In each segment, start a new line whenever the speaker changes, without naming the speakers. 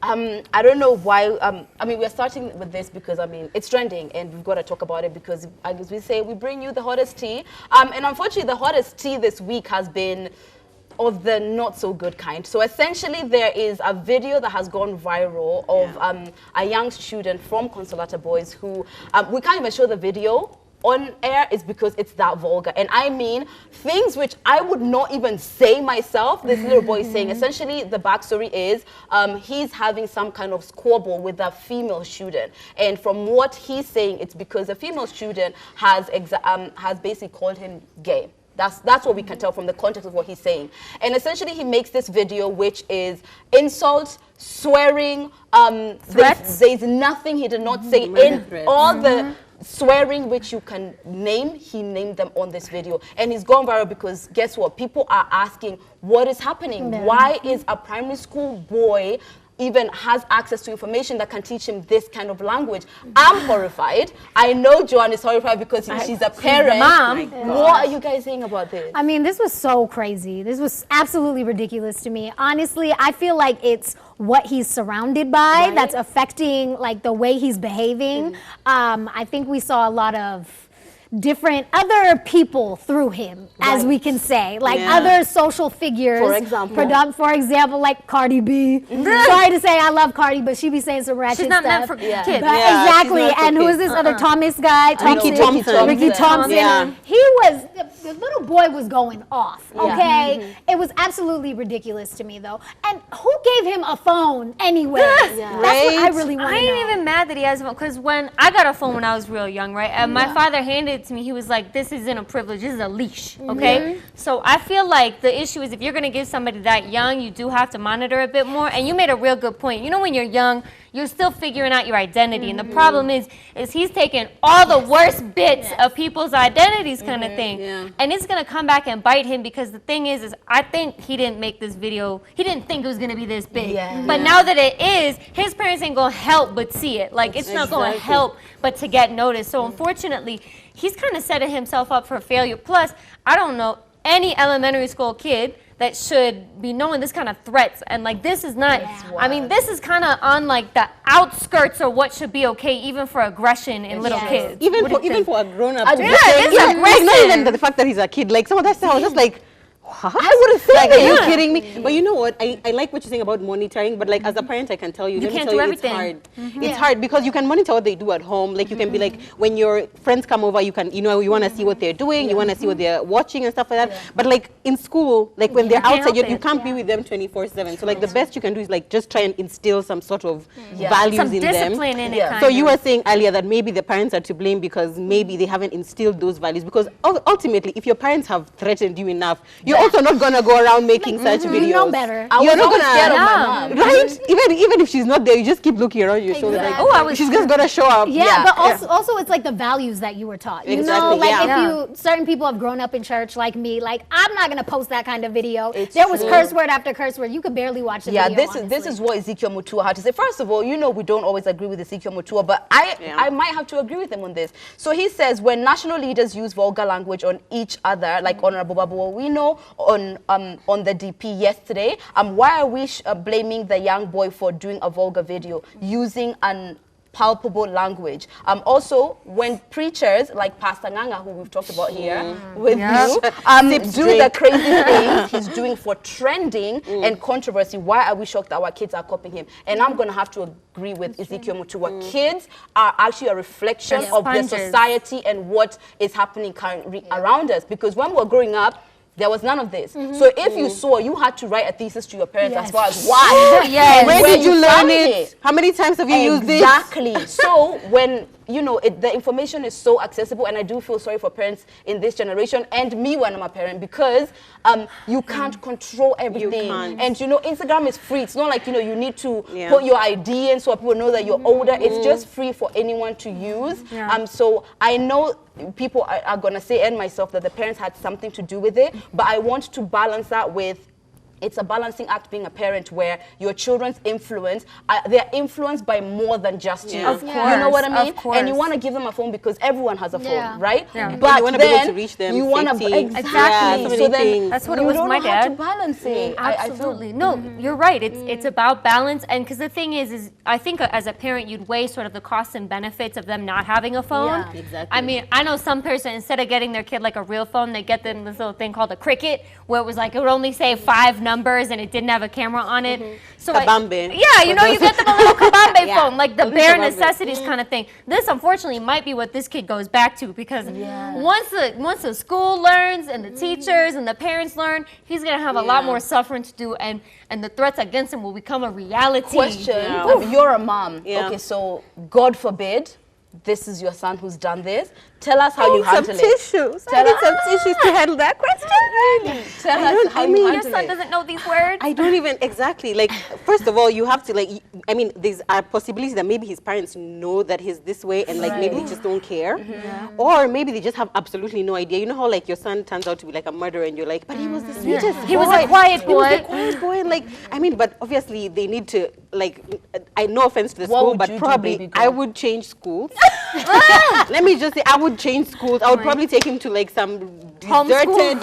I don't know why. I mean, we're starting with this because, I mean, it's trending and we've got to talk about it because, as we say, we bring you the hottest tea. And unfortunately, the hottest tea this week has been of the not so good kind. So essentially, there is a video that has gone viral of a young student from Consolata boys who, we can't even show the video on air is because it's that vulgar. And I mean, things which I would not even say myself, this little boy is saying. Essentially, the backstory is he's having some kind of squabble with a female student. And from what he's saying, it's because a female student has basically called him gay. That's what we can tell from the context of what he's saying. And essentially, he makes this video, which is insults, swearing,
threats.
There's nothing he did not say in all the swearing which you can name, he named them on this video. And he's gone viral because guess what? People are asking, what is happening? Why is a primary school boy even has access to information that can teach him this kind of language? I'm horrified. I know Joanne is horrified because she's a parent.
Mom.
What are you guys saying about this?
I mean, this was so crazy. This was absolutely ridiculous to me. Honestly, I feel like it's what he's surrounded by that's affecting like the way he's behaving. I think we saw a lot of different other people through him, as we can say, like other social figures. For example, like Cardi B. Sorry to say I love Cardi, but she be saying some ratchet
She's not
stuff.
meant for kids.
Exactly. And who is this other Thomas guy?
Ricky Thompson.
Ricky Thompson.
Yeah.
He was, the little boy was going off, okay? It was absolutely ridiculous to me, though. And who gave him a phone anyway? That's what I really want to know.
I ain't even mad that he has a phone, because when I got a phone when I was real young, right? And my father handed it to me, he was like, this isn't a privilege, this is a leash, okay? So I feel like the issue is if you're gonna give somebody that young, you do have to monitor a bit more. And you made a real good point. You know, when you're young, you're still figuring out your identity. And the problem is he's taking all the worst bits of people's identities kind of thing. And it's gonna come back and bite him, because the thing is I think he didn't make this video, he didn't think it was gonna be this big. But now that it is, his parents ain't gonna help but see it. Like, it's not gonna help but to get noticed. So unfortunately, he's kind of setting himself up for failure. Plus, I don't know any elementary school kid that should be knowing this kind of threats. And like, this is not, I mean, this is kind of on like the outskirts of what should be okay, even for aggression in little kids.
Even for a grown-up.
Not
even the fact that he's a kid. Like, some of that stuff, I was just like, I would have said, like, are you kidding me? But you know what? I like what you're saying about monitoring, but like as a parent, I can tell you,
can't do everything.
It's hard. It's hard because you can monitor what they do at home. Like, you can be like, when your friends come over, you can, you know, you want to see what they're doing, you want to see what they're watching and stuff like that. But like in school, like when they're outside, you can't be with them 24/7. So like the best you can do is like just try and instill some sort of values
some
in them.
discipline in it.
So you were saying earlier that maybe the parents are to blame because maybe they haven't instilled those values. Because ultimately, if your parents have threatened you enough, you're also not gonna go around making such videos.
You know better.
You're not gonna
scared of my mom.
right? Even if she's not there, you just keep looking around your shoulder like, oh, she's just gonna show up.
But also it's like the values that you were taught. You know, like if certain people have grown up in church like me, like I'm not gonna post that kind of video. There was curse word after curse word. You could barely watch the video.
This is what Ezekiel Mutua had to say. First of all, you know, we don't always agree with Ezekiel Mutua, but I might have to agree with him on this. So he says, when national leaders use vulgar language on each other, like Honorable Babu Owino on the DP yesterday, why are we blaming the young boy for doing a vulgar video using an palpable language? Also, when preachers like Pastor Nganga, who we've talked about here with you, do the crazy things he's doing for trending and controversy, why are we shocked that our kids are copying him? And I'm going to have to agree with Ezekiel Mutua. Kids are actually a reflection of the society and what is happening currently around us. Because when we're growing up, there was none of this. So if you saw, you had to write a thesis to your parents as far as why.
Where did you learn it? How many times have you used this?
Exactly. So when, you know, the information is so accessible, and I do feel sorry for parents in this generation and me when I'm a parent, because you can't control everything. And you know, Instagram is free. It's not like, you know, you need to put your ID in so people know that you're older. It's just free for anyone to use. So I know people are going to say, and myself, that the parents had something to do with it, but I want to balance that with it's a balancing act being a parent where your children's influence, they're influenced by more than just you.
Of course.
You know what I mean?
Of course.
And you want to give them a phone because everyone has a phone, right?
Yeah.
But
you want to be able to reach them.
You want to
Exactly.
so then
that's what it was with my dad.
You don't know how to balance it.
Absolutely. No, you're right. It's about balance. And because the thing is I think as a parent, you'd weigh sort of the costs and benefits of them not having a phone.
Yeah.
Exactly.
I mean, I know some person, instead of getting their kid like a real phone, they get them this little thing called a Cricket, where it was like, it would only say 5 numbers and it didn't have a camera on it. So
Kabambe.
you know, you get them a little kabambe
Yeah.
phone, like the
At least
bare
kabambe.
necessities kind of thing. This, unfortunately, might be what this kid goes back to, because once the school learns and the teachers and the parents learn, he's going to have a lot more suffering to do, and the threats against him will become a reality.
Question, you're a mom.
Yeah.
Okay, so God forbid, this is your son who's done this. Tell us how you handle it.
Tissues. I need some tissues to handle that question.
Tell us how you
Your
handle
son
it.
doesn't know these words.
I don't even exactly like. First of all, you have to like. I mean, there's a possibility that maybe his parents know that he's this way, and like maybe they just don't care, or maybe they just have absolutely no idea. You know how like your son turns out to be like a murderer, and you're like, but he was the sweetest.
He was a quiet
He was
boy.
a quiet boy, and like I mean, but obviously they need to like. I no offense to the
What
school,
would
but
you do,
probably
baby girl?
I would change schools. Let me just say, I would change schools. I would probably take him to like some deserted,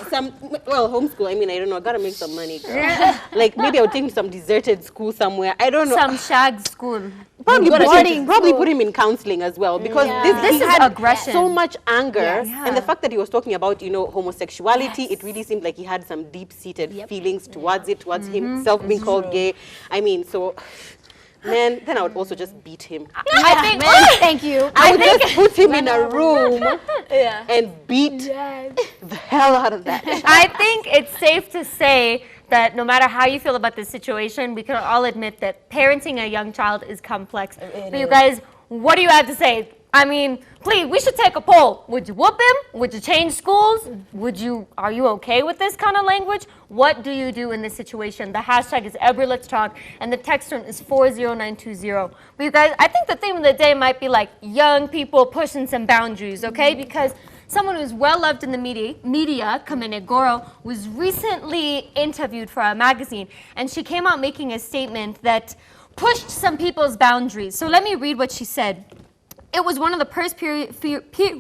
homeschool. I mean, I don't know. I gotta make some money, girl. Like maybe I would take him to some deserted school somewhere. I don't know.
Some shag school.
Probably put him in counseling as well, because
This
he
is
had
aggression.
so much anger,
Yes.
and the fact that he was talking about homosexuality, it really seemed like he had some deep-seated feelings towards it, towards himself being called gay. I mean, so. Man, then I would also just beat him.
I think.
Thank you.
I would just put him in a room and beat the hell out of that.
I think it's safe to say that no matter how you feel about this situation, we can all admit that parenting a young child is complex. But you guys, what do you have to say? I mean, please, we should take a poll. Would you whoop him? Would you change schools? Are you okay with this kind of language? What do you do in this situation? The hashtag is Ebru Let's Talk, and the text room is 40920. But you guys, I think the theme of the day might be like young people pushing some boundaries, okay? Because someone who's well loved in the media, Kamene Goro, was recently interviewed for a magazine, and she came out making a statement that pushed some people's boundaries. So let me read what she said. It was one of the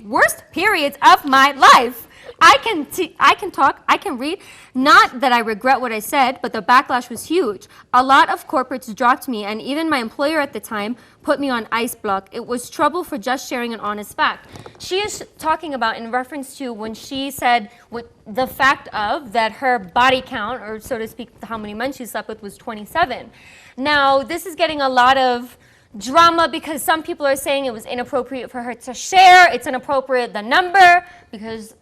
worst periods of my life. I can talk, I can read. Not that I regret what I said, but the backlash was huge. A lot of corporates dropped me, and even my employer at the time put me on ice block. It was trouble for just sharing an honest fact. She is talking about in reference to when she said with the fact of that her body count, or so to speak, how many men she slept with, was 27. Now, this is getting a lot of drama because some people are saying it was inappropriate for her to share. It's inappropriate, the number, because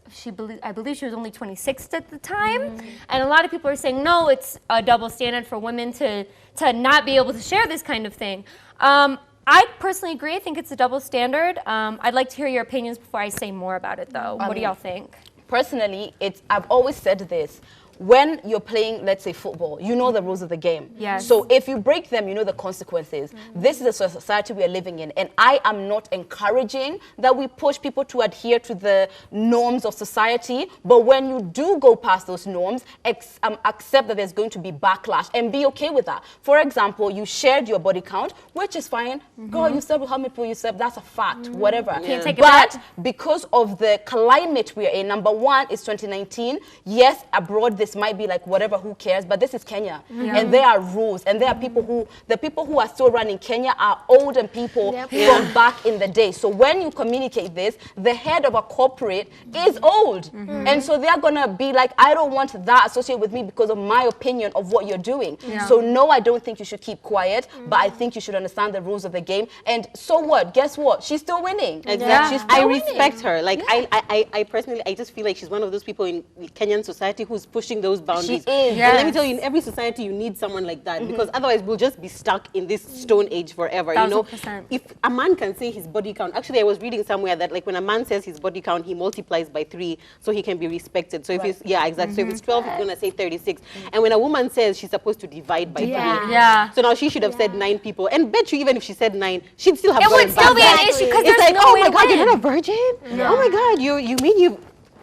I believe she was only 26 at the time. And a lot of people are saying, no, it's a double standard for women to not be able to share this kind of thing. I personally agree. I think it's a double standard. I'd like to hear your opinions before I say more about it, though. What do y'all think?
Personally, I've always said this. When you're playing, let's say, football, you know the rules of the game.
Yes.
So if you break them, you know the consequences. This is a society we are living in, and I am not encouraging that we push people to adhere to the norms of society, but when you do go past those norms, accept that there's going to be backlash and be okay with that. For example, you shared your body count, which is fine. Girl, you slept with how many people you slept, that's a fact, whatever.
Can't take it
But
back.
because of the climate we are in, number one, it's 2019. Yes, abroad, this might be like whatever, who cares, but this is Kenya, and there are rules, and there are people who are still running Kenya are older people from back in the day. So when you communicate this, the head of a corporate is old, and so they're gonna be like, I don't want that associated with me because of my opinion of what you're doing. So no, I don't think you should keep quiet, but I think you should understand the rules of the game. And so what? Guess what? She's still winning.
Exactly.
She's still
I
winning.
respect her. Like I personally, I just feel like she's one of those people in Kenyan society who's pushing those boundaries.
She is.
And let me tell you, in every society, you need someone like that because otherwise we'll just be stuck in this stone age forever. You know,
1000%.
if a man can say his body count, actually, I was reading somewhere that like when a man says his body count, he multiplies by 3 so he can be respected. So if it's exactly. So if it's 12, he's gonna say 36. And when a woman says she's supposed to divide by 3, so now she should have said 9 people. And bet you even if she said 9, she'd still have.
It would still be an issue because
It's
there's
like,
no
oh
way
my
to
God,
win.
you're not a virgin. Oh my God, you mean you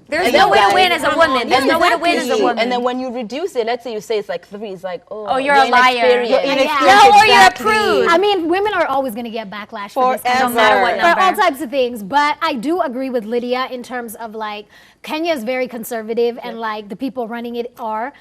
There's no way to win as a woman. There's no way to win as a woman.
And then when you reduce it, let's say you say it's like 3, it's like, oh,
you're a liar.
You're
No, or you're a prude.
I mean, women are always going to get backlash for this kind
no
of
matter what number.
for all types of things. But I do agree with Lydia in terms of like Kenya is very conservative and like the people running it are.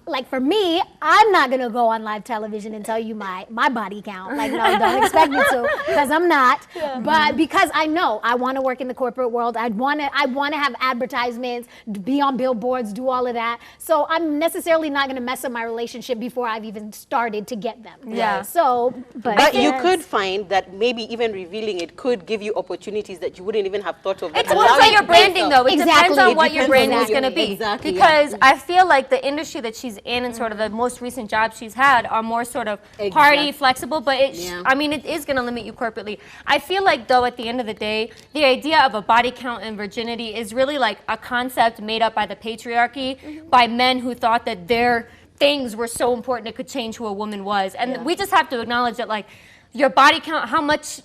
Like for me, I'm not going to go on live television and tell you my body count. Like, no, don't expect me to, because I'm not. But because I know I want to work in the corporate world, I want to have advertisements, be on billboards, do all of that. So I'm necessarily not going to mess up my relationship before I've even started to get them.
Yeah.
So,
but you could find that maybe even revealing it could give you opportunities that you wouldn't even have thought of.
It's also your branding, though. It depends on what your branding is going to be.
Exactly.
Because I feel like the industry that she's in and sort of the most recent jobs she's had are more sort of party flexible, but I mean, it is going to limit you corporately. I feel like, though, at the end of the day, the idea of a body count and virginity is really like a concept made up by the patriarchy, by men who thought that their things were so important it could change who a woman was. And we just have to acknowledge that, like, your body count, how much,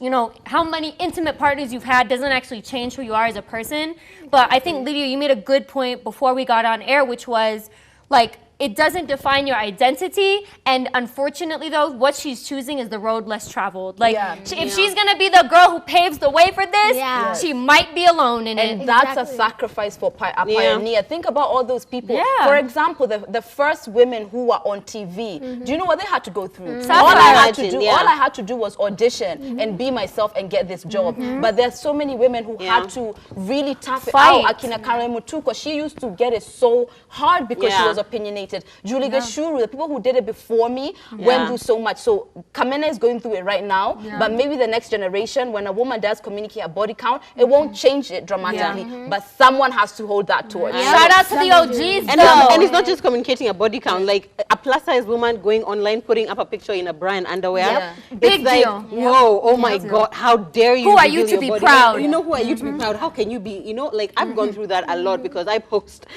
how many intimate partners you've had doesn't actually change who you are as a person. But I think, Lydia, you made a good point before we got on air, which was, like, it doesn't define your identity, and unfortunately, though, what she's choosing is the road less traveled. Like, if she's gonna be the girl who paves the way for this, she might be alone in it.
And that's a sacrifice for a pioneer. Think about all those people. For example, the first women who were on TV. Do you know what they had to go through? All I had to do was audition and be myself and get this job. But there's so many women who had to really tough it out. Akina Karen Mutuko, she used to get it so hard because she was opinionated. Julie Gashuru, the people who did it before me went through so much. So Kamena is going through it right now, but maybe the next generation, when a woman does communicate a body count, it won't change it dramatically, but someone has to hold that torch.
Shout out to the OGs,
and it's not just communicating a body count, like a plus size woman going online, putting up a picture in a bra and underwear.
Big
like,
deal.
Whoa, oh my God, how dare you?
Who are you to be proud?
You know, who are you to be proud? How can you be, like I've gone through that a lot because I post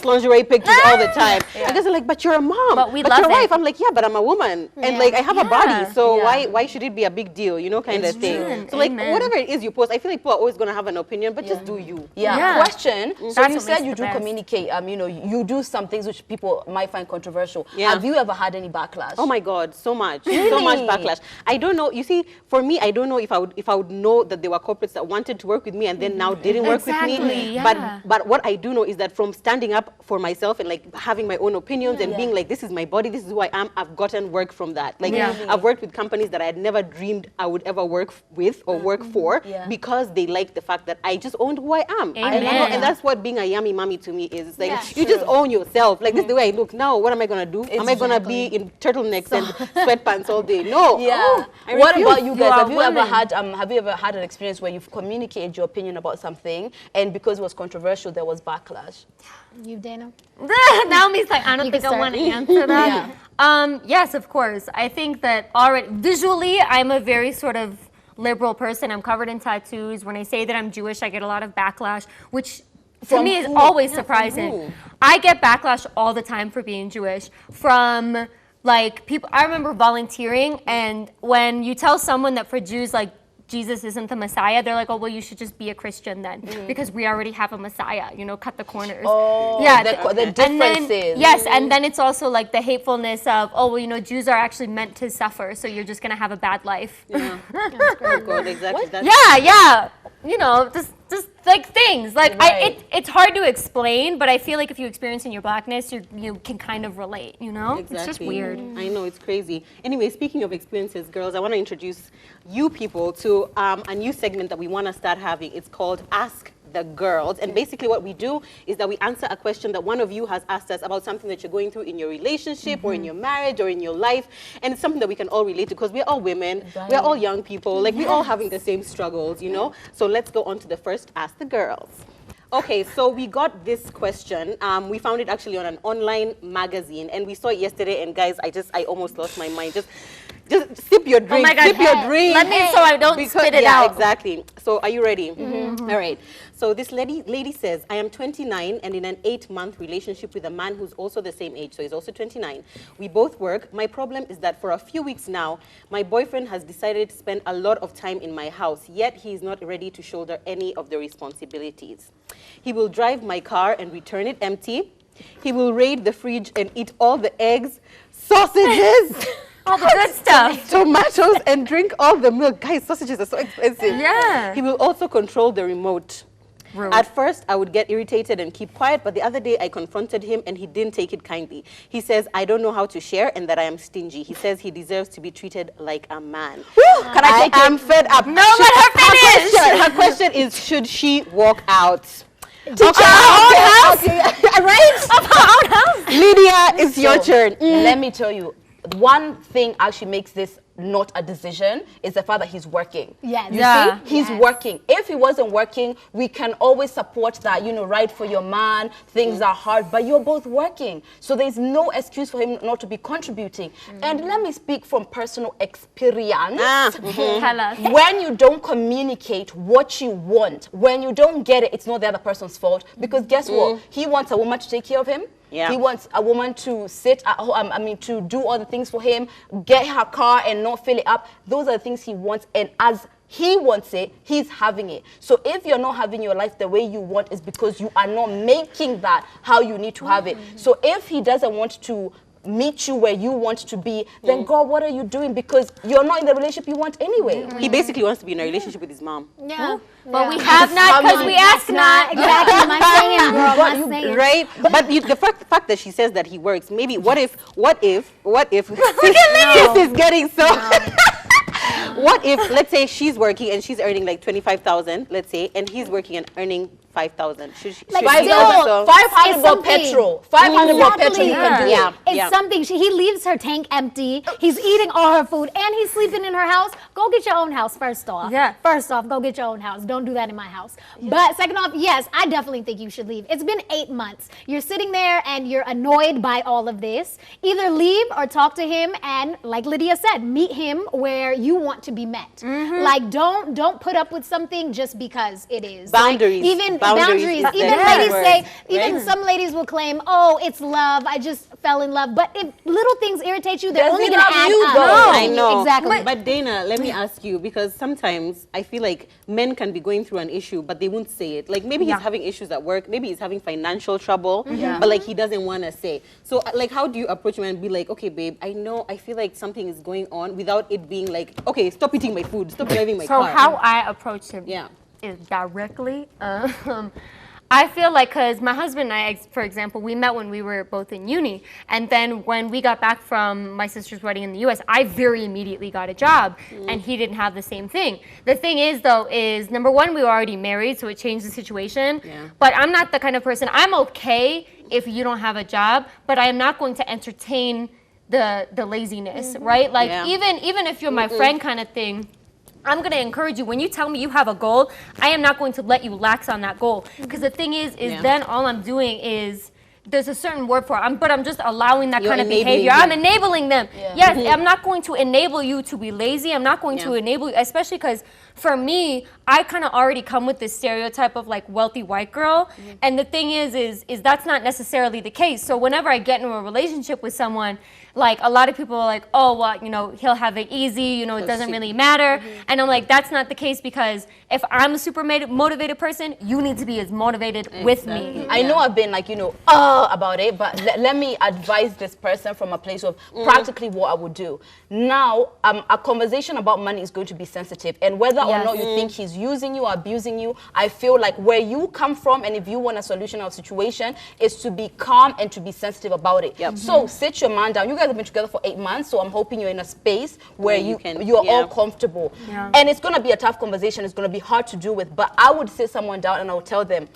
lingerie pictures all the time. Because they're like, but you're a mom,
but
you're a wife. I'm like, yeah, but I'm a woman, and like I have a body, so why should it be a big deal, kind of thing. So like whatever it is you post, I feel like people are always gonna have an opinion, but just do you.
Question. So you said you do communicate. You do some things which people might find controversial. Have you ever had any backlash?
Oh my God, so much, so much backlash. I don't know. You see, for me, I don't know if I would know that there were corporates that wanted to work with me and then now didn't work with me. But what I do know is that from standing up for myself and like having my own opinions and being like, this is my body, this is who I am, I've gotten work from that. Like I've worked with companies that I had never dreamed I would ever work with or work for because they like the fact that I just owned who I am. And that's what being a yummy mommy to me is. It's like you just own yourself. Like this is the way I look. Now what am I gonna do? Am I gonna be in turtlenecks and sweatpants all day? No.
What about you guys? Have you ever had an experience where you've communicated your opinion about something and because it was controversial there was backlash?
You, Dana?
Naomi's like, I don't think I want to answer that. Yes, of course. I think that already visually, I'm a very sort of liberal person. I'm covered in tattoos. When I say that I'm Jewish, I get a lot of backlash, which to me is always surprising. I get backlash all the time for being Jewish from like people. I remember volunteering, and when you tell someone that for Jews, like, Jesus isn't the Messiah, they're like, oh, well, you should just be a Christian then, because we already have a Messiah, cut the corners.
Oh, yeah, the differences.
Yes, and then it's also like the hatefulness of, oh, well, Jews are actually meant to suffer, so you're just going to have a bad life.
Yeah, God, exactly.
Just like things. Like, it's hard to explain, but I feel like if you experience in your blackness, you can kind of relate,
Exactly.
It's just weird.
I know, it's crazy. Anyway, speaking of experiences, girls, I want to introduce you people to a new segment that we want to start having. It's called Ask the Girls. And basically what we do is that we answer a question that one of you has asked us about something that you're going through in your relationship or in your marriage or in your life. And it's something that we can all relate to because we're all women, we're all young people, like we're all having the same struggles, So let's go on to the first Ask the Girls. Okay, so we got this question. We found it actually on an online magazine and we saw it yesterday, and guys, I almost lost my mind. Just sip your drink.
Oh my God,
sip your drink.
Let me so I don't spit it out.
Yeah, exactly. So are you ready? All right. So this lady says, I am 29 and in an 8-month relationship with a man who's also the same age, so he's also 29. We both work. My problem is that for a few weeks now, my boyfriend has decided to spend a lot of time in my house, yet he is not ready to shoulder any of the responsibilities. He will drive my car and return it empty. He will raid the fridge and eat all the eggs, sausages,
all the good stuff,
tomatoes, and drink all the milk. Guys, sausages are so expensive.
Yeah.
He will also control the remote.
Rude.
At first, I would get irritated and keep quiet, but the other day I confronted him and he didn't take it kindly. He says, I don't know how to share and that I am stingy. He says he deserves to be treated like a man.
Can I
am fed up.
No, let her finish.
Her question is, should she walk out?
Teach her own house. Right?
Of her own house.
Lydia, it's your turn.
Let me tell you, one thing actually makes this not a decision is the fact that he's working.
Yes.
You
Yeah.
see, he's working. If he wasn't working, we can always support that, you know, right for your man, things are hard, but you're both working. So there's no excuse for him not to be contributing. And let me speak from personal experience.
Tell us.
When you don't communicate what you want, when you don't get it, it's not the other person's fault. Because guess what? He wants a woman to take care of him.
Yeah.
He wants a woman to sit at home, to do all the things for him, get her car and not fill it up. Those are the things he wants. And as he wants it, he's having it. So if you're not having your life the way you want, it's because you are not making that how you need to have it. So if he doesn't want to meet you where you want to be, then God, what are you doing? Because you're not in the relationship you want anyway.
He basically wants to be in a relationship with his mom.
Yeah.
But we have not because we ask not.
Exactly. My saying, girl. My saying.
Right? But the fact that she says that he works, maybe what if this is getting so what if, let's say she's working and she's earning like 25,000, let's say, and he's working and earning 5,000.
Like
500 for petrol. 500 for petrol. You can do it.
It's something. He leaves her tank empty. He's eating all her food and he's sleeping in her house. Go get your own house first off.
Yeah.
First off, go get your own house. Don't do that in my house. But second off, yes, I definitely think you should leave. It's been 8 months. You're sitting there and you're annoyed by all of this. Either leave or talk to him and, like Lydia said, meet him where you want to be met. Like don't put up with something just because it is.
Boundaries.
Like, even boundaries. Even ladies say, even some ladies will claim, oh, it's love. I just fell in love. But if little things irritate you, they're only going to add up.
No, I know.
Exactly.
But Dana, let me ask you, because sometimes I feel like men can be going through an issue, but they won't say it. Like maybe he's having issues at work. Maybe he's having financial trouble, but like he doesn't want to say. So like, how do you approach him and be like, okay, babe, I feel like something is going on without it being like, okay, stop eating my food, stop driving my car.
So how I approach him is directly. I feel like, because my husband and I, for example, we met when we were both in uni. And then when we got back from my sister's wedding in the U.S., I very immediately got a job. And he didn't have the same thing. The thing is, though, is number one, we were already married, so it changed the situation. But I'm not the kind of person, I'm okay if you don't have a job, but I am not going to entertain the laziness, right? Like, even if you're my friend kind of thing, I'm going to encourage you. When you tell me you have a goal, I am not going to let you lax on that goal. Because the thing is then all I'm doing is, there's a certain word for it, but I'm just allowing that kind of behavior. I'm enabling them. Yes, I'm not going to enable you to be lazy. I'm not going to enable you, especially because for me, I kind of already come with this stereotype of like wealthy white girl. And the thing is that's not necessarily the case. So whenever I get into a relationship with someone, like a lot of people are like, oh, well, you know, he'll have it easy, you know, it doesn't really matter. And I'm like, that's not the case, because if I'm a super motivated person, you need to be as motivated with me.
I know I've been like, you know, about it, but let me advise this person from a place of practically what I would do. Now, a conversation about money is going to be sensitive, and whether or not you think he's using you or abusing you, I feel like where you come from, and if you want a solution or situation, is to be calm and to be sensitive about it. So sit your man down. You guys have been together for 8 months, so I'm hoping you're in a space where you're all comfortable. And it's going to be a tough conversation. It's going to be hard to do with, but I would sit someone down and I would tell them,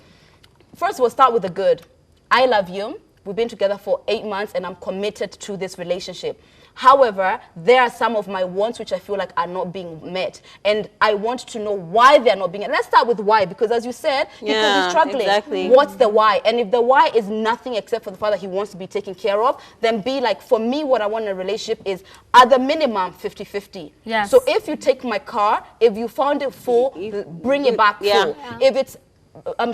first of all, start with the good. I love you. We've been together for 8 months and I'm committed to this relationship. However, there are some of my wants which I feel like are not being met. And I want to know why they're not being met. Let's start with why, because as you said, because he's struggling. What's the why? And if the why is nothing except for the fact that he wants to be taken care of, then be like, for me, what I want in a relationship is at the minimum 50-50. So if you take my car, if you found it full, bring it back full. If it's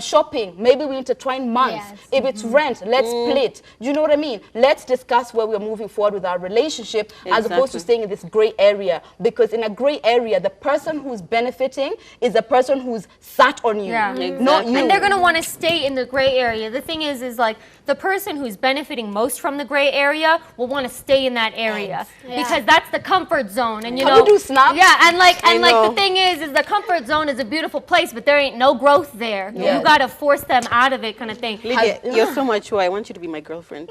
shopping, maybe we intertwine months.
Yes.
If it's rent, let's split. You know what I mean? Let's discuss where we're moving forward with our relationship as opposed to staying in this gray area. Because in a gray area, the person who's benefiting is the person who's sat on you, not you.
And they're gonna want to stay in the gray area. The thing is like the person who's benefiting most from the gray area will want to stay in that area because that's the comfort zone. And you
Can
know,
we do snaps?
yeah, and like the thing is the comfort zone is a beautiful place, but there ain't no growth there. You gotta force them out of it, kind of thing.
Lydia, you're so mature. I want you to be my girlfriend.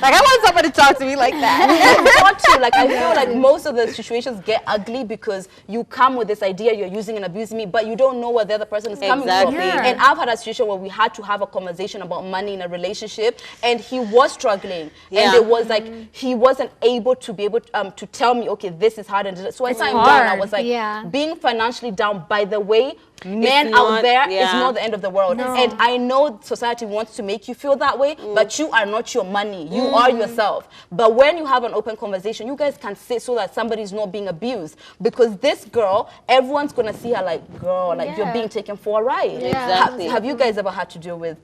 Like, I want somebody to talk to me like that.
Not to, like, I feel like most of the situations get ugly because you come with this idea you're using and abusing me, but you don't know where the other person is coming from.
Yeah.
And I've had a situation where we had to have a conversation about money in a relationship, and he was struggling, and it was like he wasn't able to be able to tell me, okay, this is hard, and so I sat him down. I was like, being financially down. By the way, men out there is not the end of the world.
No.
And I know society wants to make you feel that way, but you are not your money. You are yourself. But when you have an open conversation, you guys can sit so that somebody's not being abused. Because this girl, everyone's going to see her like, girl, like you're being taken for a ride.
Exactly.
Have you guys ever had to deal with...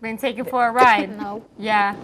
Been taken for a ride?
No.
Yeah.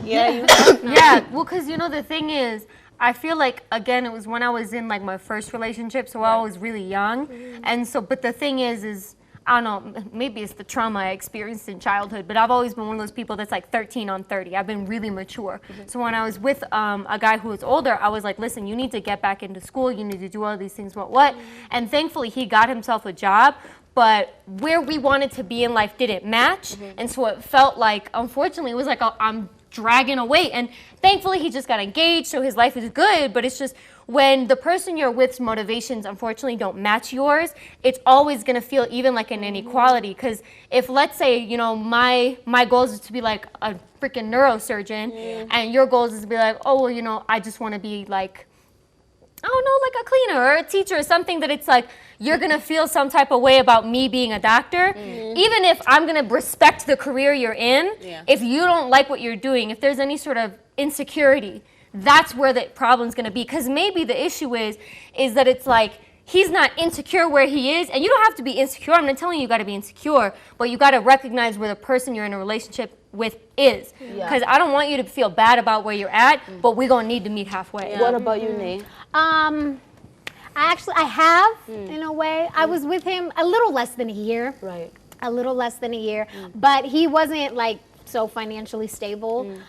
Yeah.
Yeah. Well, because, you know, the thing is, I feel like, again, it was when I was in like my first relationship, so I was really young. And so, but the thing is, I don't know, maybe it's the trauma I experienced in childhood, but I've always been one of those people that's like 13 on 30. I've been really mature. So when I was with a guy who was older, I was like, listen, you need to get back into school. You need to do all these things, what? And thankfully, he got himself a job. But where we wanted to be in life didn't match. And so it felt like, unfortunately, it was like I'm dragging away. And thankfully, he just got engaged, so his life is good. But it's just when the person you're with's motivations, unfortunately, don't match yours, it's always going to feel even like an inequality. Because if, let's say, you know, my goals is to be like a freaking neurosurgeon, and your goals is to be like, oh, well, you know, I just want to be like, I don't know, like a cleaner or a teacher or something that it's like, you're going to feel some type of way about me being a doctor. Even if I'm going to respect the career you're in, if you don't like what you're doing, if there's any sort of insecurity, that's where the problem's going to be. Because maybe the issue is that it's like, he's not insecure where he is, and you don't have to be insecure. I'm not telling you got to be insecure, but you got to recognize where the person you're in a relationship with is. Because I don't want you to feel bad about where you're at, but we're going to need to meet halfway.
What about you, Nay?
I have, in a way. I was with him a little less than a year.
Right.
A little less than a year. But he wasn't like so financially stable.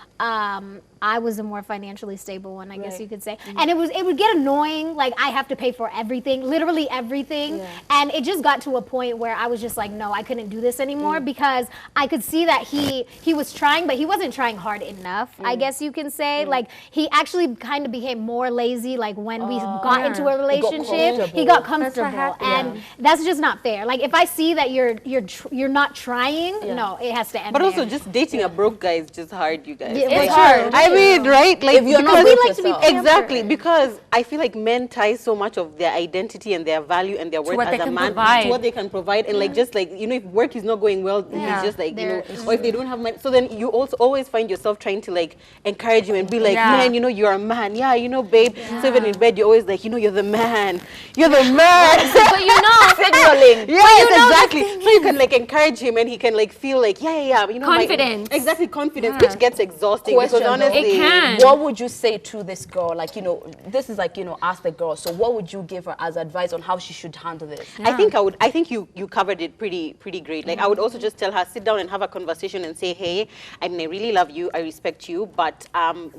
I was a more financially stable one, I guess you could say. And it would get annoying, like I have to pay for everything, literally everything. And it just got to a point where I was just like, no, I couldn't do this anymore because I could see that he was trying, but he wasn't trying hard enough, I guess you can say. Like he actually kind of became more lazy, like when we got into a relationship, he got comfortable. And that's just not fair. Like if I see that you're not trying, no, it has to end
But
there.
also just dating a broke guy is just hard, you guys.
It's
hard. I mean, right? Like,
if you're not
we
with
like to be
yourself.
exactly, because I feel like men tie so much of their identity and their value and their worth as a man to what they can provide. And like, just like, you know, if work is not going well, he's just like, you know, or if they don't have money. So then you also always find yourself trying to like encourage him and be like, man, you know, you're a man. Yeah, you know, babe. So even in bed, you're always like, you know, you're the man. You're the man.
But you know,
signaling.
Yes, exactly. So you can like encourage him and he can like feel like, you know,
confidence.
Exactly, confidence, which gets exhausting.
Question,
because honestly,
it can.
What would you say to this girl? Like, you know, this is like, you know, ask the girl. So what would you give her as advice on how she should handle this?
I think you covered it pretty great. Like I would also just tell her, sit down and have a conversation and say, hey, I mean, I really love you, I respect you, but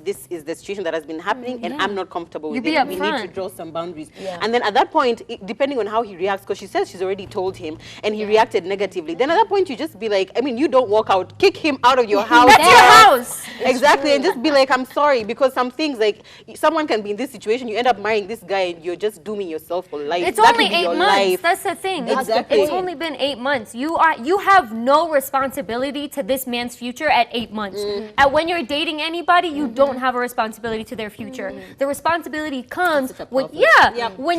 this is the situation that has been happening and I'm not comfortable with it. We need to draw some boundaries. And then at that point, depending on how he reacts, because she says she's already told him and he reacted negatively, then at that point you just be like, I mean, you don't walk out, kick him out of your house.
That's your house.
Exactly, and just be like, I'm sorry, because some things, like, someone can be in this situation, you end up marrying this guy, and you're just dooming yourself for life.
It's only 8 months. Life. That's the thing.
Exactly.
It's only been 8 months. You have no responsibility to this man's future at 8 months. And when you're dating anybody, you don't have a responsibility to their future. The responsibility comes when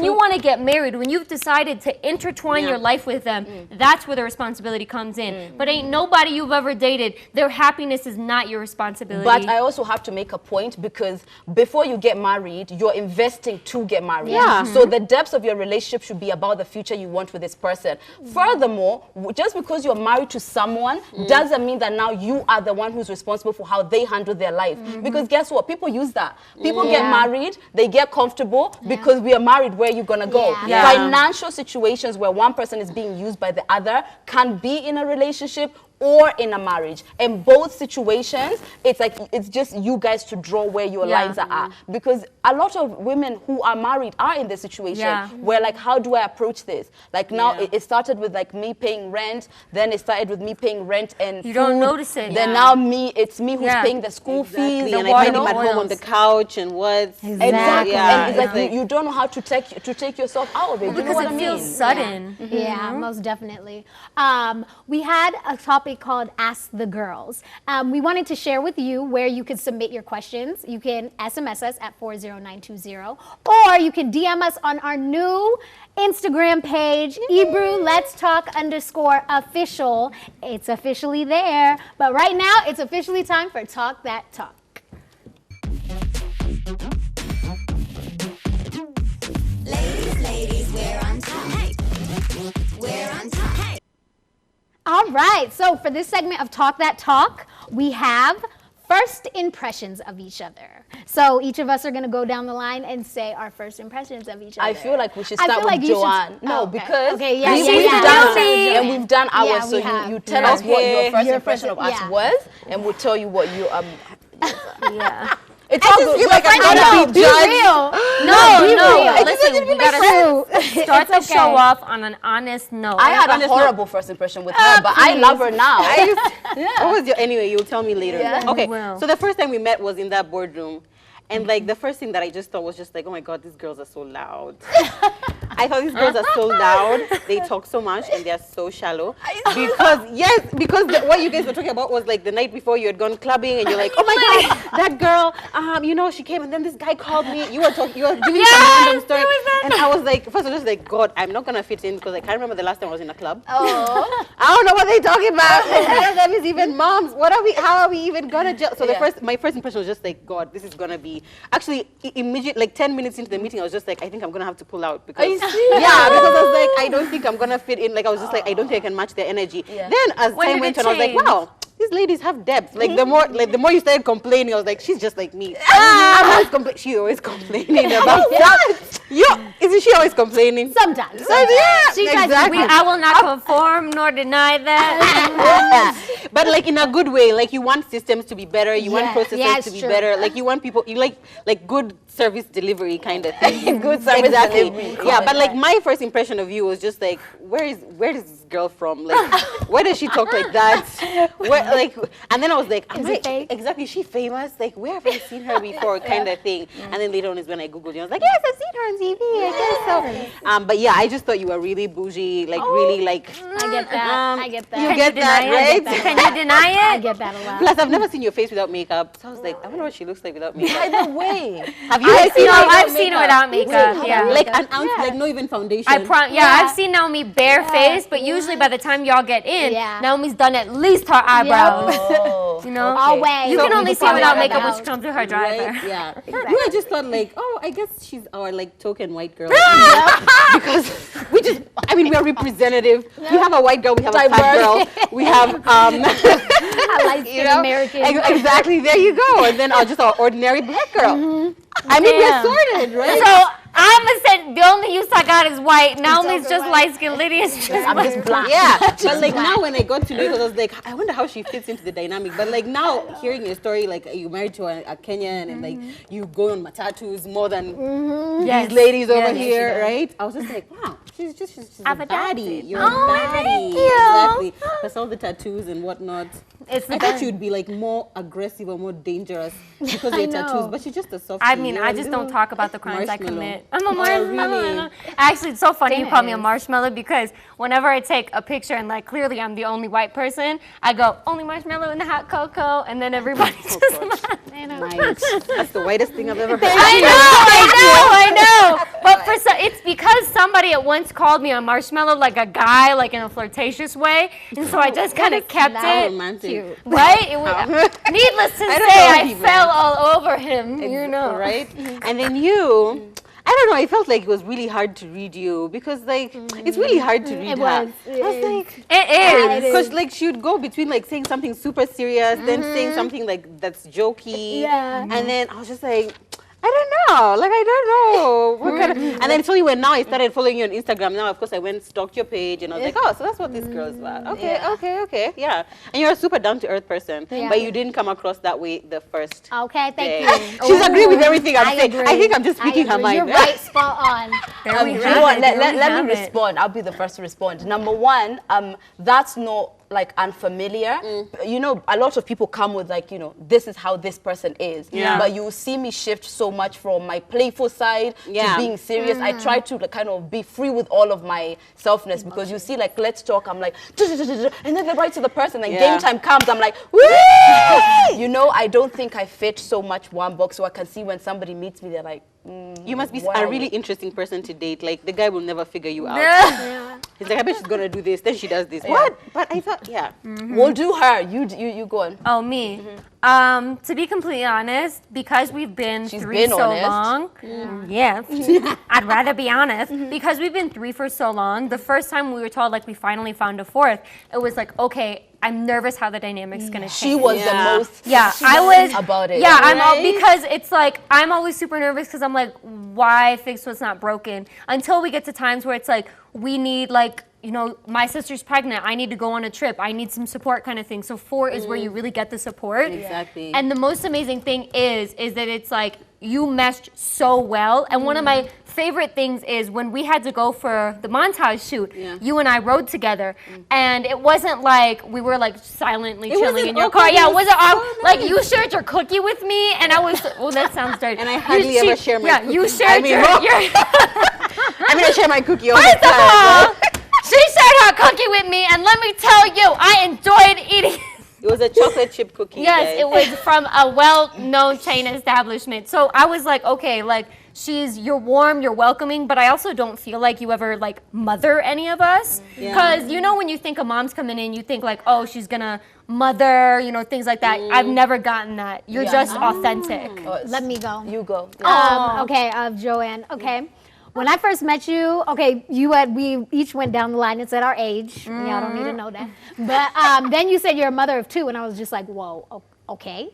you want to get married, when you've decided to intertwine your life with them. That's where the responsibility comes in. But ain't nobody you've ever dated, their happiness is not your responsibility. responsibility.
But I also have to make a point because before you get married, you're investing to get married.
Yeah.
So the depths of your relationship should be about the future you want with this person. Furthermore, just because you're married to someone doesn't mean that now you are the one who's responsible for how they handle their life. Because guess what? People use that. People get married, they get comfortable because we are married, where you're gonna go. Financial situations where one person is being used by the other can be in a relationship or in a marriage. In both situations, it's like, it's just you guys to draw where your lines are at. Because a lot of women who are married are in this situation where like, how do I approach this? Like now it started with like me paying rent, then it started with me paying rent and
you
food.
don't notice it.
Then now it's me who's paying the school fees.
And I find him at home on the couch and what.
Exactly.
Yeah,
and it's like you don't know how to take yourself out of it. You know what I mean?
Feels sudden.
Yeah, most definitely. We had a topic called Ask the Girls. We wanted to share with you where you could submit your questions. You can SMS us at 40920, or you can DM us on our new Instagram page, Ebru Let's Talk _official. It's officially there. But right now, it's officially time for Talk That Talk.
Ladies, we're on top. Hey, we're on top. Hey.
All right, so for this segment of Talk That Talk, we have first impressions of each other. So each of us are going to go down the line and say our first impressions of each other.
I feel like we should start with Joanne. No, because
we've
done ours,
Yeah,
so
we have.
you tell us what your first impression of us
yeah.
was, and we'll tell you what you
Yeah.
It's all good.
feel like I'm gonna be judged.
real.
No. Listen, we gotta start the
okay.
show off on an honest note.
I had a horrible first impression with her, but I love her now.
What was your, anyway, you'll tell me later.
Yeah.
Okay,
Well.
so the first time we met was in that boardroom. And like the first thing that I just thought was just like, oh my God, these girls are so loud. I thought these girls are so loud. They talk so much and they're so shallow. Because what you guys were talking about was like the night before you had gone clubbing and you're like, oh my God, that girl, you know, she came and then this guy called me. You were giving some random story. And I was like, first I was just like, God, I'm not gonna fit in because I can't remember the last time I was in a club.
Oh.
I don't know what they're talking about. None of them is even moms. How are we even gonna gel? So my first impression was just like, God, this is gonna be. Actually, immediately, like 10 minutes into the meeting, I was just like, I think I'm gonna have to pull out because because I was like, I don't think I'm gonna fit in. Like I was just like, I don't think I can match their energy. Yeah. Then as time went on, I was like, wow, these ladies have depth. Like the more you started complaining, I was like, she's just like me. She's always complaining about that. Isn't she always complaining?
Sometimes.
Yeah,
exactly. I will not conform nor deny that.
But like in a good way, like you want systems to be better, you want processes to be better, like you want people, you like good service delivery kind of thing.
Good service delivery.
Yeah, but like my first impression of you was just like, where is this girl from? Like, where does she talk like that? And then I was like, exactly, is she famous? Like, where have I seen her before? Kind of thing. And then later on is when I googled you. I was like, yes, I've seen her on TV. I guess so. But yeah, I just thought you were really bougie, like really like.
I get that. I get that.
You get that, right?
Can you deny it?
I get that a lot.
Plus, I've never seen your face without makeup. So I was like, I wonder what she looks like without makeup.
By the way,
Have you guys seen her?
I've seen her without makeup. Yeah.
Like an ounce, like not even foundation.
I've seen Naomi bare-faced, but usually by the time y'all get in, Naomi's done at least her eyebrows.
oh,
You know?
Always.
You can only see her without makeup when
out.
she comes to her driver.
Right? Yeah. Exactly. I just thought like, oh, I guess she's our like token white girl. Because we are representative. We have a white girl, we have a fat girl, we have
I like American.
Exactly, there you go. And then just our ordinary black girl. I mean, we're sorted, right?
So I'm gonna say the only use I got is white. Naomi's just light skinned. Lydia's just
I'm just black.
Yeah, but like now when I got to know it, I was like, I wonder how she fits into the dynamic. But like now hearing your story, like you're married to a Kenyan and like you go on matatus more than these ladies over here, right? I was just like, wow, she's a baddie. You're a baddie.
Thank you.
Exactly. Plus all the tattoos and whatnot. I
the
thought you'd be like more aggressive or more dangerous because of your tattoos, but she's just a soft.
I mean, I just don't talk about the crimes I commit. I'm a marshmallow.
really?
Actually, it's so funny you call me a
is.
marshmallow because whenever I take a picture and like clearly I'm the only white person, I go only marshmallow in the hot cocoa, and then everybody just laughs.
Nice. That's the whitest thing I've ever heard.
I know. But it's because somebody at once called me a marshmallow, like a guy, like in a flirtatious way, and so I just kind of kept
How
it.
romantic.
Right? It was, needless to
don't
say,
know
I
people.
fell all over him. You know.
Right? And then you, I don't know, I felt like it was really hard to read you because like it's really hard to read
It
her.
was.
I was like,
It is.
because like she would go between like saying something super serious, then saying something like that's jokey,
Yeah.
and then I was just like, I don't know, like I don't know what kind of. And then it's only when now I started following you on Instagram. Now of course I went stalked your page and I was like, oh, so that's what this girl's about. Okay, yeah. And you're a super down to earth person,
Yeah.
but you didn't come across that way the first.
Okay,
day.
thank you.
She's agreeing with everything I'm saying.
agree.
I think I'm just speaking her
agree.
mind.
You're right, spot on.
There we
You
have
know what?
it.
Let
There we
me
have it.
respond. I'll be the first to respond. Number one, that's not like unfamiliar. You know, a lot of people come with like, you know, this is how this person is.
Yeah.
But you see me shift so much from my playful side
Yeah.
to being serious. I try to like, kind of be free with all of my selfness because you see like, let's talk. I'm like, and then right to the person. Then
Yeah.
game time comes. I'm like, woo! You know, I don't think I fit so much one box. So I can see when somebody meets me, they're like,
You must be
Why
a
are
really
you-
interesting person to date. Like the guy will never figure you out.
Yeah.
He's like, I bet she's gonna do this. Then she does this. What? But I thought, yeah.
we'll do her. You go on.
Oh, me. To be completely honest, because we've been
She's
three
been
so
honest.
long, yeah, I'd rather be honest. Because we've been three for so long, the first time we were told like we finally found a fourth, it was like, okay, I'm nervous how the dynamic's gonna change.
She was the
Yeah.
most
Yeah,
she
I
was
was
about it.
Yeah,
Right?
because it's like I'm always super nervous because I'm like, why fix what's not broken? Until we get to times where it's like we need like, you know, my sister's pregnant. I need to go on a trip. I need some support, kind of thing. So 4 is where you really get the support.
Exactly.
And the most amazing thing is that it's like you meshed so well. And one of my favorite things is when we had to go for the montage shoot, you and I rode together, and it wasn't like we were like silently chilling
wasn't
in your
awkward,
car.
it
Yeah, it
was
wasn't
so
awkward. Like
nice.
you shared your cookie with me, and I was, well, that sounds dirty.
And I hardly ever share my
Yeah, you
cookies.
shared
I mean,
your
I'm gonna share my cookie all the
First of all,
time.
she shared her cookie with me, and let me tell you, I enjoyed eating.
It was a chocolate chip cookie.
Yes,
guys.
it was from a well-known chain establishment. So I was like, okay, like you're warm, you're welcoming, but I also don't feel like you ever like mother any of us.
Yeah.
Because you know when you think a mom's coming in, you think like, oh, she's gonna mother, you know, things like that. I've never gotten that. You're just authentic.
Let me go.
You go.
Okay, Joanne. Okay. When I first met you, okay, we each went down the line and said our age. Y'all don't need to know that. But then you said you're a mother of 2, and I was just like, whoa, okay.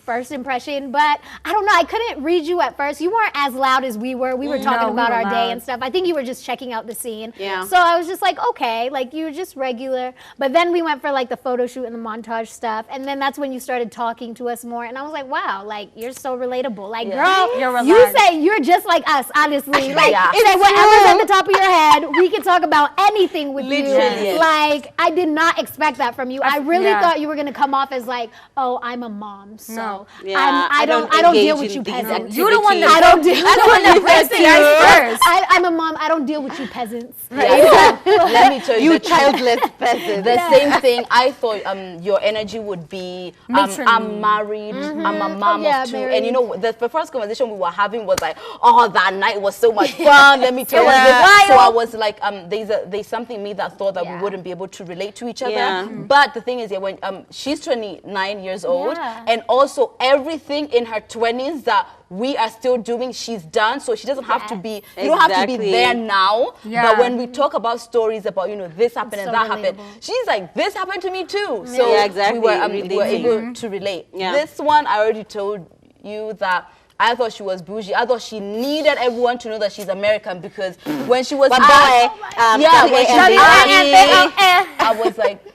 First impression, but I don't know. I couldn't read you at first. You weren't as loud as we were. We were talking
we
about
were
our day
loud.
and stuff. I think you were just checking out the scene.
Yeah.
So I was just like, okay, like you're just regular. But then we went for like the photo shoot and the montage stuff, and then that's when you started talking to us more. And I was like, wow, like you're so relatable. Like, girl,
You're
you
relaxed.
say you're just like us, honestly. Like,
Yeah.
say whatever's at the top of your head, we can talk about anything with
Literally.
you. Like, I did not expect that from you. I really
yeah.
thought you were gonna come off as like, oh, I'm a mom, so
No.
Yeah,
I don't
engage
deal
in
with you
these
peasants.
You're the one that
I don't deal.
You're the one that breaks the ice first.
I'm a mom. I don't deal with you peasants.
Yeah. Let me tell you,
You
the
childless peasant.
The same thing. I thought your energy would be
Matronly.
I'm married, I'm a mom
yeah,
of 2,
married.
and you know the first conversation we were having was like, oh, that night was so much fun. Let me tell you.
was
So I
wild.
was like, there's something in me that thought that we wouldn't be able to relate to each other.
Yeah.
But the thing is, yeah, when she's 29 years old,
Yeah.
and also everything in her 20s that we are still doing, she's done, so she doesn't have to be. You don't have to be
Exactly.
there now.
Yeah.
But when we talk about stories about, you know, this happened and
so
that happened,
relatable.
she's like, this happened to me too. So
Yeah, exactly.
we were
Relating.
able to relate.
Yeah.
This one, I already told you that I thought she was bougie. I thought she needed everyone to know that she's American because when she was
One
asked,
boy,
yeah, when she was
W-A-M-B-I-E.
asked, I was like,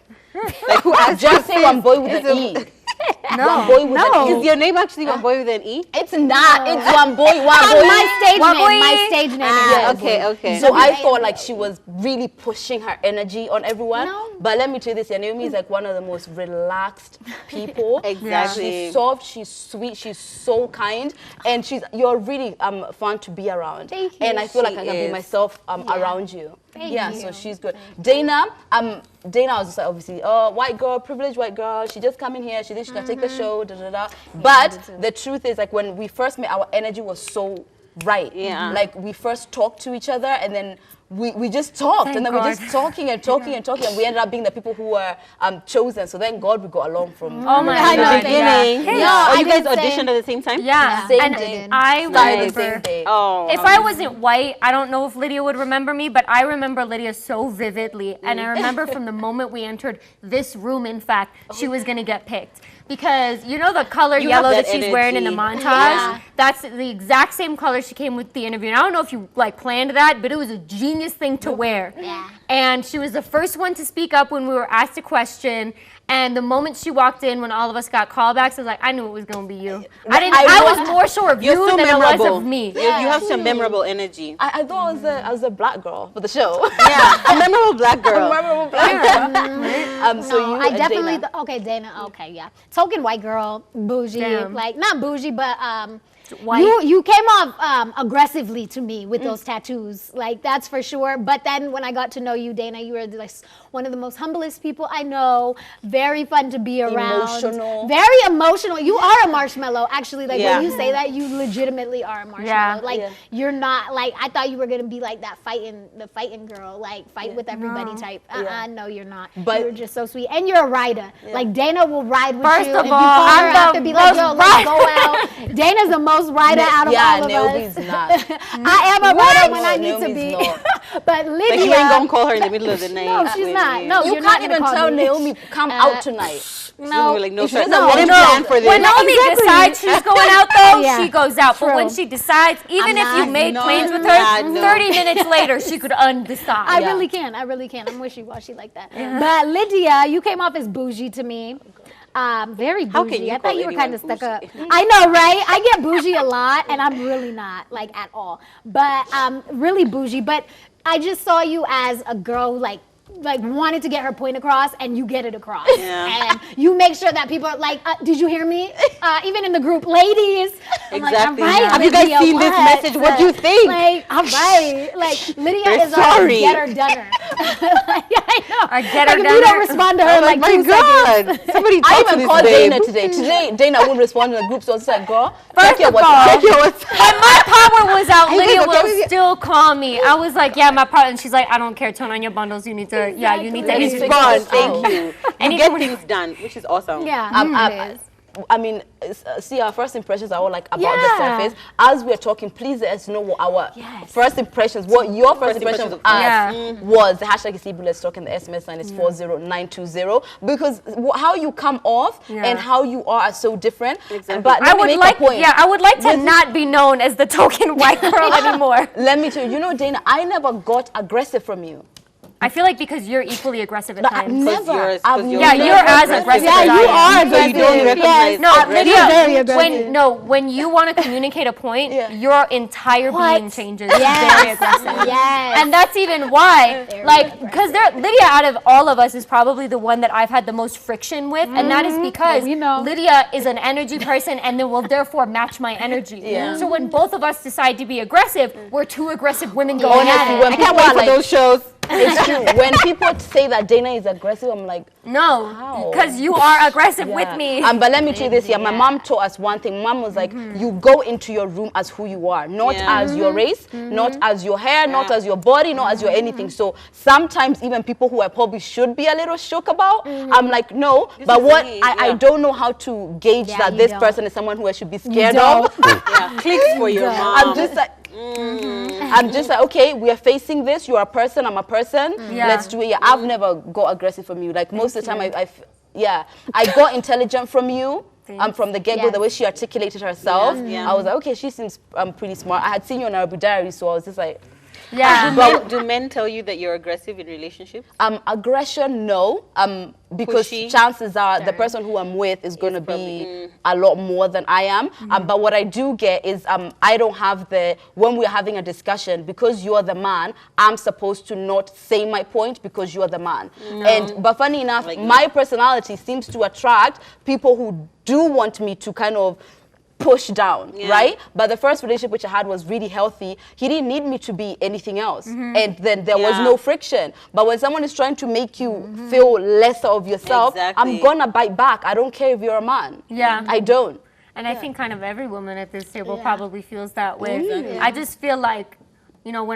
Like who asked
just say
you
one boy with
It's
an E.
No.
Wamboi with an E.
Is your name actually Wamboi with an E?
It's not. It's Wamboi.
My stage name.
Wamboi.
My stage name.
Yes.
Okay.
So I thought like she was really pushing her energy on everyone.
No.
But let me tell you this, Naomi is like one of the most relaxed people.
Exactly.
She's soft, she's sweet, she's so kind, and you're really fun to be around.
Thank you.
And I feel like
She
I can be
is.
myself around you.
Thank
So
you.
she's good. Dana was just like, obviously, white girl, privileged white girl. She just come in here. She thinks she can take the show. Da da da. But the truth is, like when we first met, our energy was so right.
Yeah.
Like we first talked to each other, and then we just talked,
Thank
and then
God.
we're just talking and talking and talking, and we ended up being the people who were chosen. So thank God we got along from
Oh my
I know,
God.
Beginning.
Hey,
Yeah.
I
You guys
did the
auditioned
same.
at the same time?
Yeah.
Same
And
day.
I
Started the same
remember.
day.
Oh.
If I wasn't white, I don't know if Lydia would remember me, but I remember Lydia so vividly. And I remember from the moment we entered this room, in fact, she was going to get picked. Because you know the color
You
yellow
have
that
that
she's wearing in the
energy.
montage?
Yeah.
That's the exact same color she came with the interview. And I don't know if you like planned that, but it was a genius thing to wear.
Yeah.
And she was the first one to speak up when we were asked a question. And the moment she walked in, when all of us got callbacks, I was like, I knew it was going to be you. I was more sure of
You're
you
so
than I was
memorable.
of me.
You have some memorable energy.
I thought I was a black girl for the show.
Yeah, a memorable black girl.
Memorable black girl. So
No,
you,
I definitely.
Dana.
Okay, Dana. Okay, yeah. Token white girl, bougie,
Damn.
like not bougie, but
White.
you came off aggressively to me with those tattoos, like that's for sure. But then when I got to know you, Dana, you were like one of the most humblest people I know. Very fun to be around.
Emotional.
Very emotional. You are a marshmallow, actually. Like
Yeah.
when you say that, you legitimately are a marshmallow.
Yeah.
Like
Yeah.
you're not like I thought you were gonna be like that fighting girl, like fight with everybody
No.
type.
Yeah.
No, you're not.
But-
you're just so sweet, and you're a rider. Like Dana will ride with
First
you.
of
if
all,
you call her
I'm
out
the
to be like, yo,
most
let's go out. Dana's the most rider out of all of
Naomi's
us.
not.
I am a rider when
No,
I need to
Naomi's
be.
not.
But
Like you ain't
Lydia,
gonna call her in the middle of the night.
no, she's
when
not.
you-
No,
You
you're
can't
not
even
gonna call
tell
me.
Naomi, come out tonight.
No,
like no,
If she
sir.
doesn't
No,
want
I didn't
to-
plan for this.
When Naomi
Exactly.
decides she's going out, though,
Yeah.
she goes out. But when
True.
she decides, even
I'm
if you
not-
made
no,
plans with
yeah,
her,
no.
30 minutes later, she could undecide.
I really can. I'm wishy-washy like that. But Lydia, you came off as bougie to me. Very bougie.
How can you
I
call
thought you were
anyone
kind of stuck up.
bougie?
I know, right? I get bougie a lot, and I'm really not, like, at all. But really bougie. But I just saw you as a girl, like wanted to get her point across, and you get it across.
Yeah.
And you make sure that people are like, did you hear me? Even in the group, ladies. I'm like,
Exactly.
all right,
Have you guys
Lydia,
seen this
what?
message? What do you think?
Like, all right. Like, Lydia
We're
is
sorry.
a getter-doner. Yeah, I know.
A getter-doner.
Like, if you don't respond to her,
I'm like, my
2 seconds.
God. Somebody
I
talk to
even
this
called
babe.
Dana today. Today, Dana wouldn't respond in the group, so I was like, girl,
First
check your
of
WhatsApp.
all-
Check your WhatsApp.
When my power was out,
you guys
Lydia
okay with
will
it?
still call me. I was like, yeah, my power. And she's like, I don't care. Turn on your bundles. You need to, yeah, you need to
Exactly.
answer.
Fix
Respond.
it.
Thank you.
And
You
if-
get things done, which is awesome.
Yeah, it is.
I mean, see, our first impressions are all like about
Yeah.
the surface. As we're talking, please let us know what our
Yes.
first impressions, what your first impression of us
Yeah.
was. The hashtag is Ebru, let's talk, and the SMS line is 40920. Because how you come off
Yeah.
and how you are so different.
Exactly.
But
I
let me
would
make
like,
a point.
yeah, I would like to not be known as the token white girl anymore.
Let me tell you, Dana, I never got aggressive from you.
I feel like because you're equally aggressive at times.
Never. I've
Yeah,
never
you're as
aggressive.
aggressive
Yeah,
as I
you
am.
are
So you don't
aggressive.
recognize
Yes.
No,
aggression?
Lydia, very
Lydia,
aggressive.
when you want to communicate a point,
Yeah.
your entire
What?
being changes. It's very aggressive.
Yes.
And that's even why, like, because Lydia, out of all of us, is probably the one that I've had the most friction with, and that is because
we know.
Lydia is an energy person, and then will therefore match my energy.
Yeah.
So when both of us decide to be aggressive, we're 2 aggressive women going at
Honestly,
it.
when
I can't
people
wait
are
for
like,
those shows.
it's true. When people say that Dana is aggressive, I'm like,
No,
How?
because you are aggressive
yeah.
with me.
But let me tell you this, my mom taught us one thing. Mom was like, you go into your room as who you are, not
Yeah.
as your race, not as your hair, not as your body, not as your anything. So sometimes even people who I probably should be a little shook about, I'm like, no. But
is
what
me,
I
yeah.
don't know how to gauge
Yeah,
that
you
this
don't.
person is someone who I should be scared
don't.
of.
Yeah. Clicks for your mom.
I'm just like, I'm just like, okay, we are facing this. You are a person, I'm a person.
Yeah.
Let's do it. Yeah, I've never got aggressive from you. Like most of the time, I got intelligent from you. From the get-go,
Yes.
the way she articulated herself,
Yeah.
I was like, okay, she seems pretty smart. I had seen you on Arabu Diary, so I was just like,
Yeah.
Do men tell you that you're aggressive in relationships?
Aggression, no. Because
Pushy.
chances are the person who I'm with is going to be a lot more than I am. But what I do get is I don't have when we're having a discussion, because you're the man, I'm supposed to not say my point because you're the man. But funny enough, my personality seems to attract people who do want me to kind of push down, right? But the first relationship which I had was really healthy. He didn't need me to be anything else. And then there was no friction. But when someone is trying to make you feel lesser of yourself, I'm gonna bite back. I don't care if you're a man.
Yeah.
I don't.
And I think kind of every woman at this table probably feels that way. I just feel like, you know,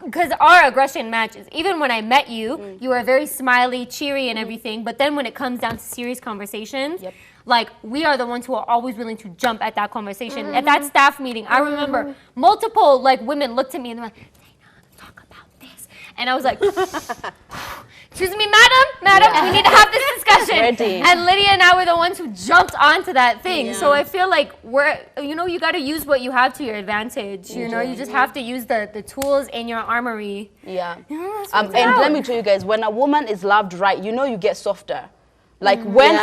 because our aggression matches. Even when I met you, you were very smiley, cheery and everything. But then when it comes down to serious conversations, like, we are the ones who are always willing to jump at that conversation. At that staff meeting, I remember multiple, like, women looked at me and they're like, Zaina, talk about this. And I was like, excuse me, madam, we need to have this discussion. And Lydia and I were the ones who jumped onto that thing. So I feel like you got to use what you have to your advantage. You know, you just have to use the tools in your armory.
Yeah. And let me tell you guys, when a woman is loved right, you get softer. Like when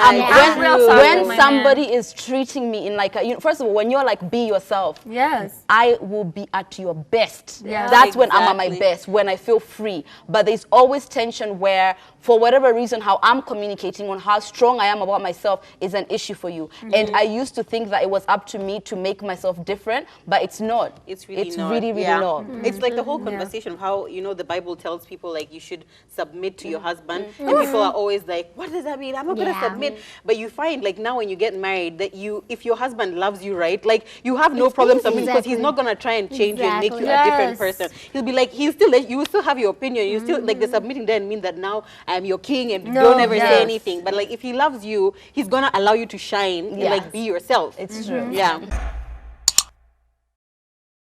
somebody is treating me in like first of all, when you're like, be yourself.
Yes.
I will be at your best.
Yeah.
That's when I'm at my best, when I feel free. But there's always tension where, for whatever reason, how I'm communicating on how strong I am about myself is an issue for you. And I used to think that it was up to me to make myself different, but it's not.
It's really not.
Really not.
It's like the whole conversation of how, the Bible tells people, like, you should submit to your husband. And people are always like, what does that mean? I'm not going to submit. But you find, like, now when you get married, that if your husband loves you, right, like, you have no problem submitting, because he's not going to try and change you and make you a different person. He'll be like, you will still have your opinion. You still, like, the submitting doesn't mean that now I am your king and don't ever say anything. But, like, if he loves you, he's going to allow you to shine and, like, be yourself.
It's true.
Yeah.